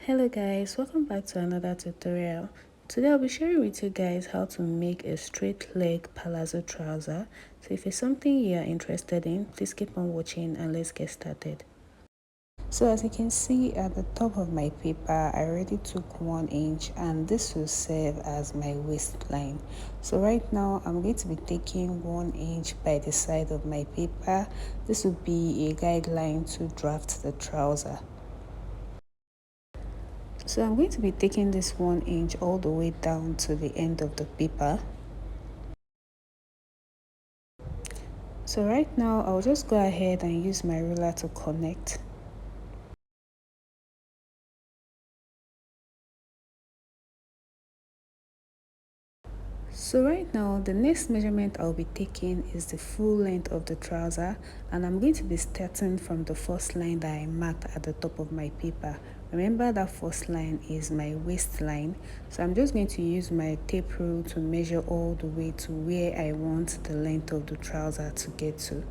Hello guys, welcome back to another tutorial. Today I'll be sharing with you guys how to make a straight leg palazzo trouser. So if it's something you are interested in, please keep on watching and let's get started. So as you can see at the top of my paper, I already took 1 inch and this will serve as my waistline. So right now I'm going to be taking 1 inch by the side of my paper. This will be a guideline to draft the trouser. So I'm going to be taking this 1 inch all the way down to the end of the paper. So right now I'll just go ahead and use my ruler to connect. So right now the next measurement I'll be taking is the full length of the trouser, and I'm going to be starting from the first line that I marked at the top of my paper. Remember that first line is my waistline, so I'm just going to use my tape rule to measure all the way to where I want the length of the trouser to get to.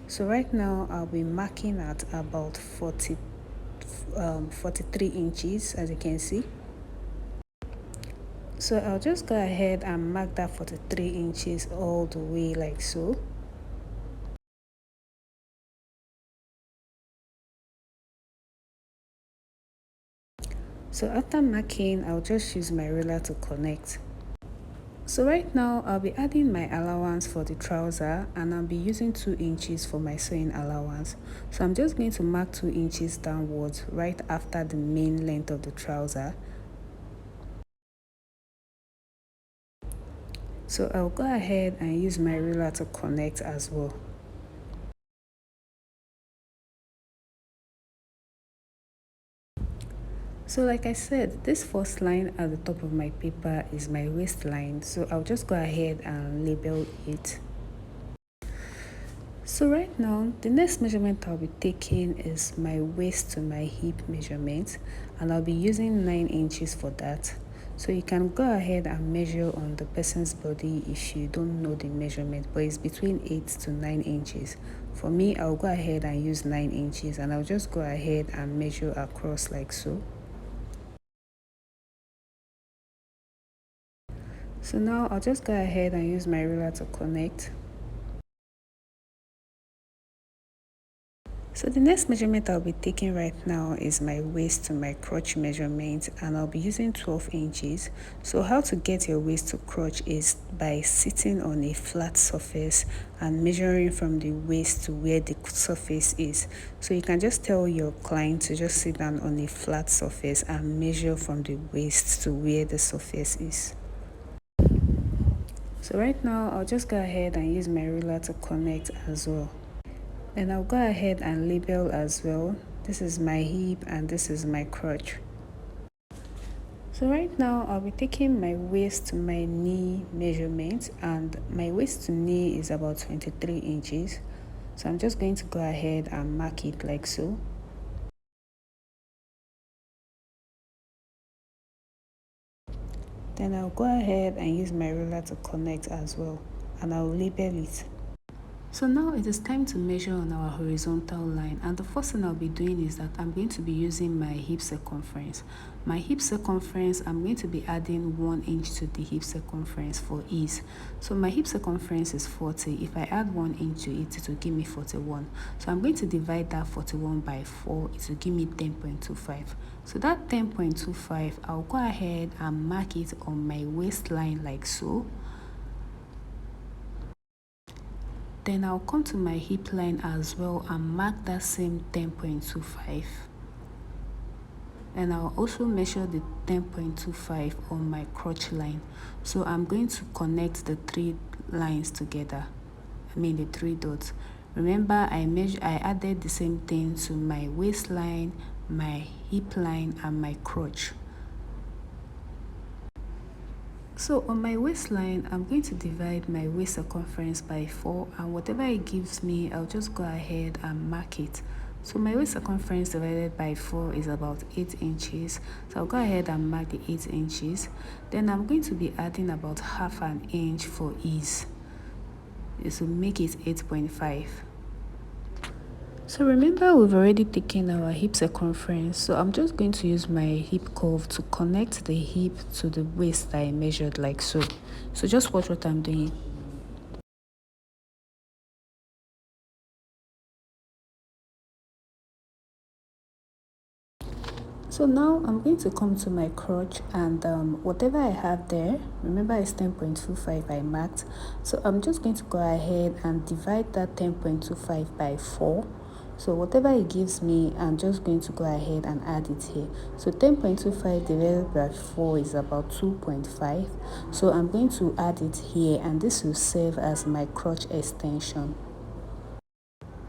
So right now I'll be marking at about 43 inches, as you can see. So I'll just go ahead and mark that 43 inches all the way like so. So after marking, I'll just use my ruler to connect. So right now I'll be adding my allowance for the trouser, and I'll be using 2 inches for my sewing allowance. So I'm just going to mark 2 inches downwards right after the main length of the trouser. So I'll go ahead and use my ruler to connect as well. So like I said, this first line at the top of my paper is my waistline, so I'll just go ahead and label it. So right now, the next measurement I'll be taking is my waist to my hip measurement, and I'll be using 9 inches for that. So you can go ahead and measure on the person's body if you don't know the measurement, but it's between 8 to 9 inches. For me, I'll go ahead and use 9 inches, and I'll just go ahead and measure across like so. So now I'll just go ahead and use my ruler to connect. So the next measurement I'll be taking right now is my waist to my crotch measurement, and I'll be using 12 inches. So how to get your waist to crotch is by sitting on a flat surface and measuring from the waist to where the surface is. So you can just tell your client to just sit down on a flat surface and measure from the waist to where the surface is. So right now I'll just go ahead and use my ruler to connect as well. And I'll go ahead and label as well. This is my hip and this is my crotch. So right now I'll be taking my waist to my knee measurement, and my waist to knee is about 23 inches. So I'm just going to go ahead and mark it like so. Then I'll go ahead and use my ruler to connect as well, and I'll label it. So now it is time to measure on our horizontal line, and the first thing I'll be doing is that I'm going to be using my hip circumference. My hip circumference, I'm going to be adding 1 inch to the hip circumference for ease. So my hip circumference is 40. If I add 1 inch to it, it will give me 41. So I'm going to divide that 41 by 4. It will give me 10.25. So that 10.25, I'll go ahead and mark it on my waistline like so. Then I'll come to my hip line as well and mark that same 10.25. And I'll also measure the 10.25 on my crotch line. So I'm going to connect the 3 lines together. The 3 dots. Remember, I added the same thing to my waistline, my hip line, and my crotch. So on my waistline, I'm going to divide my waist circumference by 4, and whatever it gives me, I'll just go ahead and mark it. So my waist circumference divided by 4 is about 8 inches. So I'll go ahead and mark the 8 inches. Then I'm going to be adding about half an inch for ease. This will make it 8.5. So remember, we've already taken our hip circumference, so I'm just going to use my hip curve to connect the hip to the waist that I measured like so. So just watch what I'm doing. So now I'm going to come to my crotch, and whatever I have there, remember it's 10.25 I marked. So I'm just going to go ahead and divide that 10.25 by 4. So whatever it gives me, I'm just going to go ahead and add it here. So 10.25 divided by 4 is about 2.5. So I'm going to add it here, and this will serve as my crotch extension.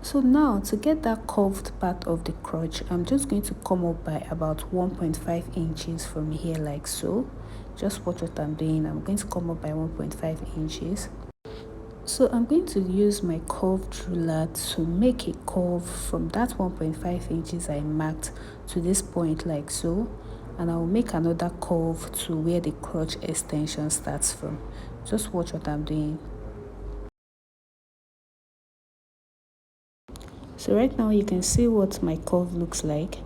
So now, to get that curved part of the crotch, I'm just going to come up by about 1.5 inches from here like so. Just watch what I'm doing. I'm going to come up by 1.5 inches. So I'm going to use my curved ruler to make a curve from that 1.5 inches I marked to this point like so. And I will make another curve to where the crotch extension starts from. Just watch what I'm doing. So right now you can see what my curve looks like.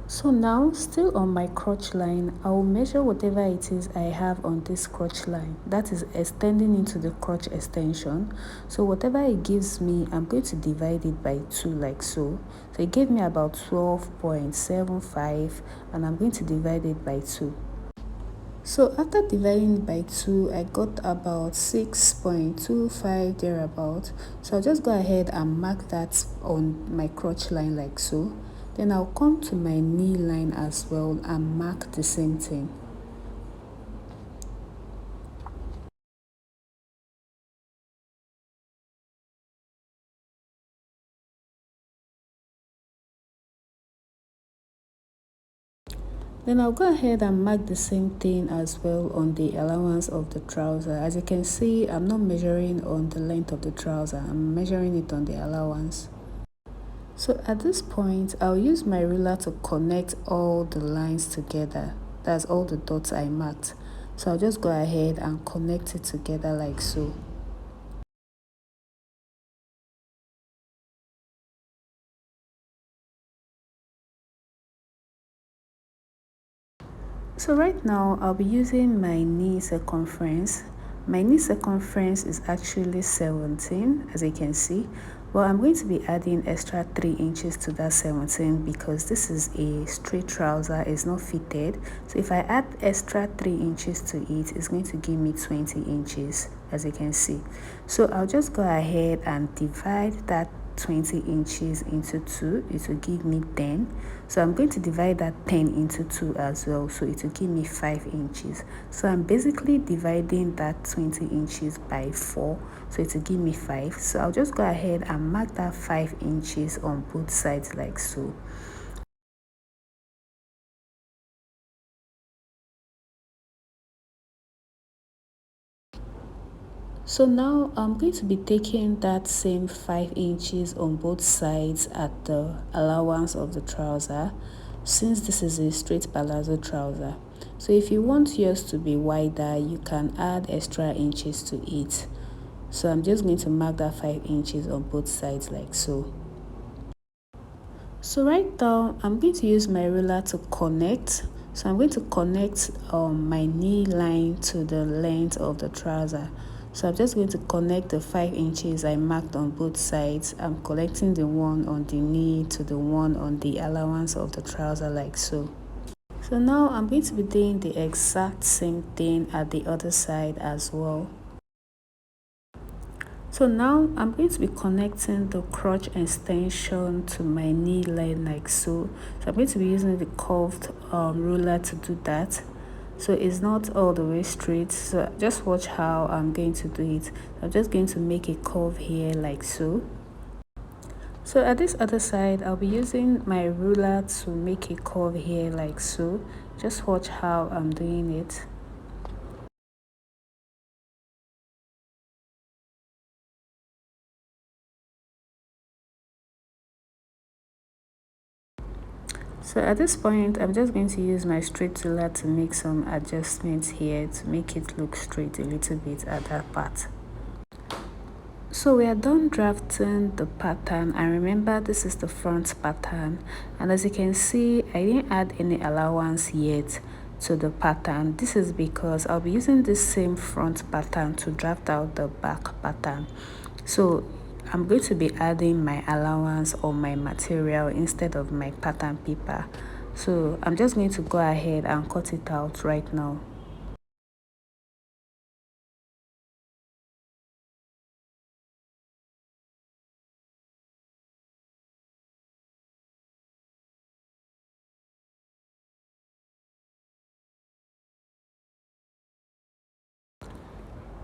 So now, still on my crotch line, I will measure whatever it is I have on this crotch line. That is extending into the crotch extension. So whatever it gives me, I'm going to divide it by 2 like so. So it gave me about 12.75, and I'm going to divide it by 2. So after dividing it by 2, I got about 6.25 thereabout. So I'll just go ahead and mark that on my crotch line like so. Then I'll come to my knee line as well and mark the same thing. Then I'll go ahead and mark the same thing as well on the allowance of the trouser. As you can see, I'm not measuring on the length of the trouser, I'm measuring it on the allowance. So at this point, I'll use my ruler to connect all the lines together. That's all the dots I marked. So I'll just go ahead and connect it together like so. So right now, I'll be using my knee circumference. My knee circumference is actually 17, as you can see. Well, I'm going to be adding extra 3 inches to that 17 because this is a straight trouser, it's not fitted. So if I add extra 3 inches to it, it's going to give me 20 inches, as you can see. So I'll just go ahead and divide that 20 inches into 2. It will give me 10. So I'm going to divide that 10 into 2 as well, so it will give me 5 inches. So I'm basically dividing that 20 inches by 4, so it will give me 5. So I'll just go ahead and mark that 5 inches on both sides like so. So now I'm going to be taking that same 5 inches on both sides at the allowance of the trouser, since this is a straight palazzo trouser. So if you want yours to be wider, you can add extra inches to it. So I'm just going to mark that 5 inches on both sides like so. So right now, I'm going to use my ruler to connect. So I'm going to connect my knee line to the length of the trouser. So I'm just going to connect the 5 inches I marked on both sides. I'm connecting the one on the knee to the one on the allowance of the trouser like so. So now I'm going to be doing the exact same thing at the other side as well. So now I'm going to be connecting the crotch extension to my knee line like so. So I'm going to be using the curved ruler to do that. So it's not all the way straight. So just watch how I'm going to do it. I'm just going to make a curve here like so. So at this other side, I'll be using my ruler to make a curve here like so. Just watch how I'm doing it. So at this point, I'm just going to use my straight ruler to make some adjustments here to make it look straight a little bit at that part. So we are done drafting the pattern, and remember this is the front pattern, and as you can see I didn't add any allowance yet to the pattern. This is because I'll be using this same front pattern to draft out the back pattern. So I'm going to be adding my allowance or my material instead of my pattern paper. So I'm just going to go ahead and cut it out right now.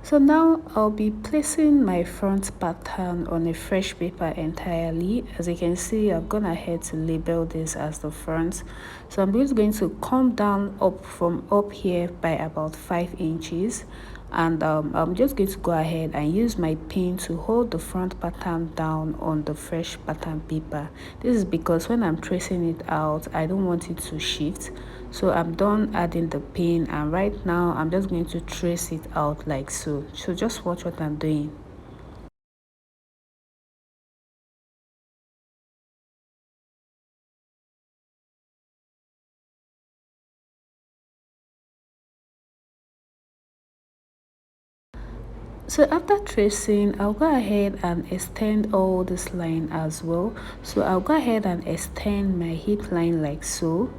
So now I'll be placing my front pattern on a fresh paper entirely. As you can see, I've gone ahead to label this as the front. So I'm just going to come down up from up here by about 5 inches, and I'm just going to go ahead and use my pin to hold the front pattern down on the fresh pattern paper. This is because when I'm tracing it out, I don't want it to shift. So I'm done adding the pin, and right now I'm just going to trace it out like so. So just watch what I'm doing. So after tracing, I'll go ahead and extend all this line as well. So I'll go ahead and extend my hip line like so.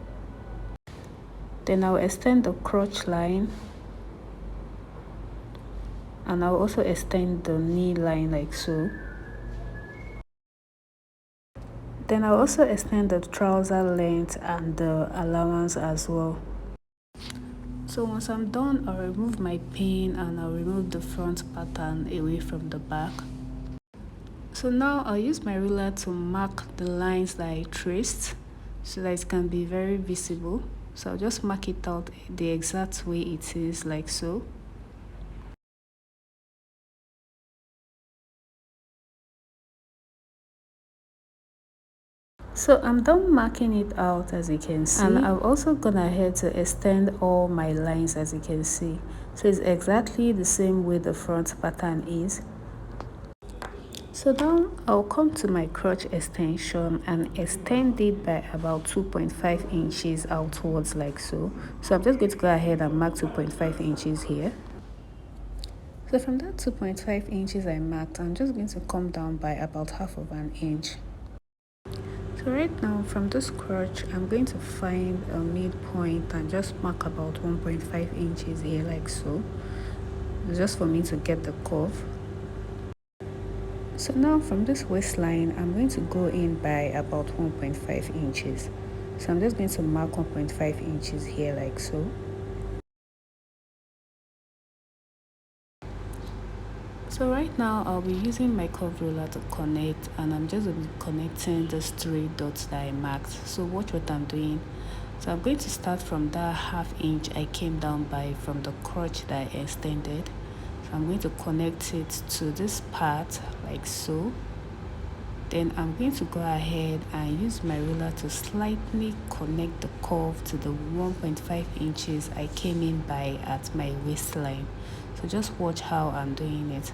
Then I'll extend the crotch line, and I'll also extend the knee line like so. Then I'll also extend the trouser length and the allowance as well. So once I'm done, I'll remove my pin and I'll remove the front pattern away from the back. So now I'll use my ruler to mark the lines that I traced so that it can be very visible. So I'll just mark it out the exact way it is, like so. So I'm done marking it out, as you can see, and I've also gone ahead to extend all my lines, as you can see. So it's exactly the same way the front pattern is. So now I'll come to my crotch extension and extend it by about 2.5 inches outwards like so. So I'm just going to go ahead and mark 2.5 inches here. So from that 2.5 inches I marked, I'm just going to come down by about half of an inch. So right now from this crotch, I'm going to find a midpoint and just mark about 1.5 inches here like so, just for me to get the curve. So now from this waistline, I'm going to go in by about 1.5 inches. So I'm just going to mark 1.5 inches here like so. So right now I'll be using my curve ruler to connect, and I'm just connecting these 3 dots that I marked. So watch what I'm doing. So I'm going to start from that ½ inch I came down by from the crotch that I extended. So I'm going to connect it to this part like so. Then I'm going to go ahead and use my ruler to slightly connect the curve to the 1.5 inches I came in by at my waistline. So just watch how I'm doing it.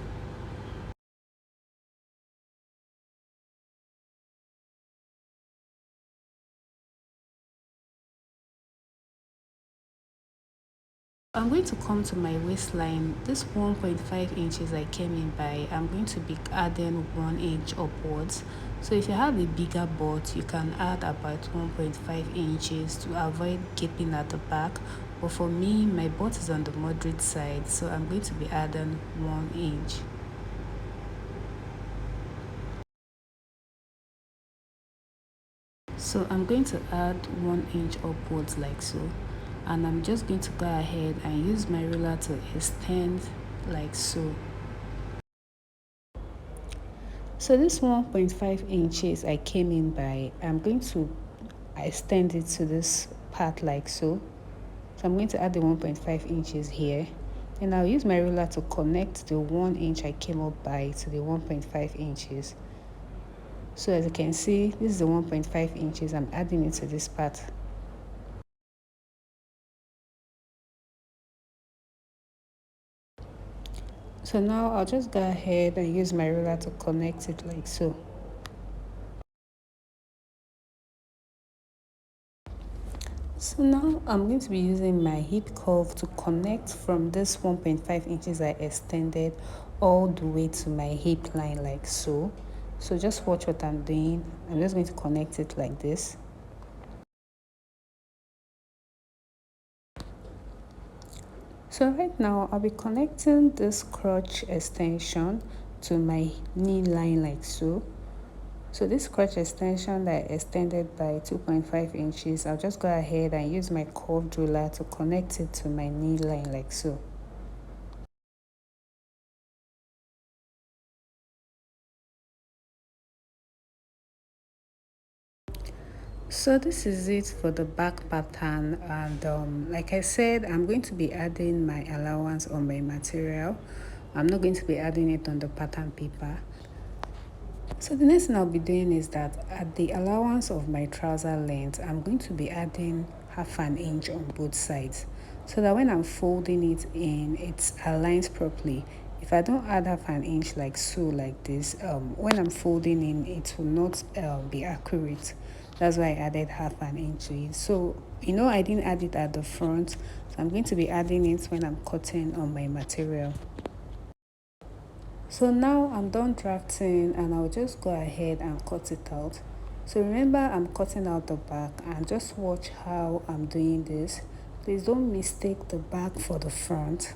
I'm going to come to my waistline. This 1.5 inches I came in by, I'm going to be adding 1 inch upwards. So if you have a bigger butt, you can add about 1.5 inches to avoid gaping at the back. But for me, my butt is on the moderate side, so I'm going to be adding 1 inch. So I'm going to add 1 inch upwards like so, and I'm just going to go ahead and use my ruler to extend like so. So this 1.5 inches I came in by, I'm going to extend it to this part like so. So I'm going to add the 1.5 inches here, and I'll use my ruler to connect the 1 inch I came up by to the 1.5 inches. So as you can see, this is the 1.5 inches, I'm adding it to this part. So now I'll just go ahead and use my ruler to connect it like so. So now I'm going to be using my hip curve to connect from this 1.5 inches I extended all the way to my hip line like so. So just watch what I'm doing. I'm just going to connect it like this. So right now I'll be connecting this crotch extension to my knee line like so. So this crotch extension that I extended by 2.5 inches, I'll just go ahead and use my curved ruler to connect it to my knee line like so. So this is it for the back pattern, and like I said, I'm going to be adding my allowance on my material. I'm not going to be adding it on the pattern paper. So the next thing I'll be doing is that at the allowance of my trouser length, I'm going to be adding half an inch on both sides so that when I'm folding it in, it aligns properly. If I don't add half an inch like so, like this, when I'm folding in, it will not be accurate. That's why I added half an inch to it. So I didn't add it at the front, so I'm going to be adding it when I'm cutting on my material. So now I'm done drafting, and I'll just go ahead and cut it out. So remember, I'm cutting out the back, and just watch how I'm doing this. Please don't mistake the back for the front.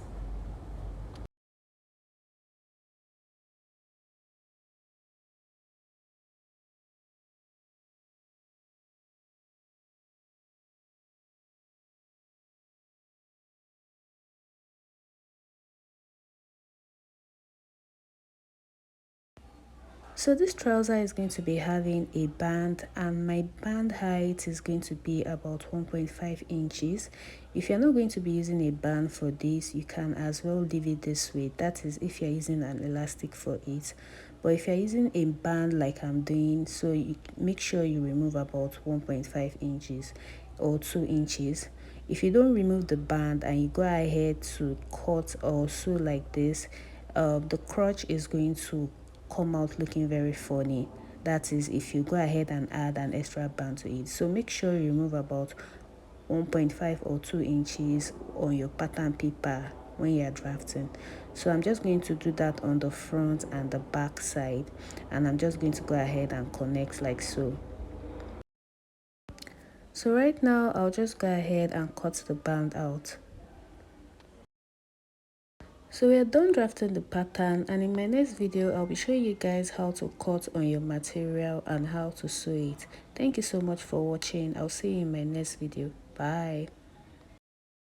So this trouser is going to be having a band, and my band height is going to be about 1.5 inches. If you're not going to be using a band for this, you can as well leave it this way. That is if you're using an elastic for it. But if you're using a band like I'm doing, so you make sure you remove about 1.5 inches or 2 inches. If you don't remove the band and you go ahead to cut or sew like this, the crotch is going to come out looking very funny. That is if you go ahead and add an extra band to it. So make sure you remove about 1.5 or 2 inches on your pattern paper when you are drafting. So I'm just going to do that on the front and the back side, and I'm just going to go ahead and connect like so. So right now I'll just go ahead and cut the band out. So we are done drafting the pattern, and in my next video I'll be showing you guys how to cut on your material and how to sew it. Thank you so much for watching. I'll see you in my next video. Bye.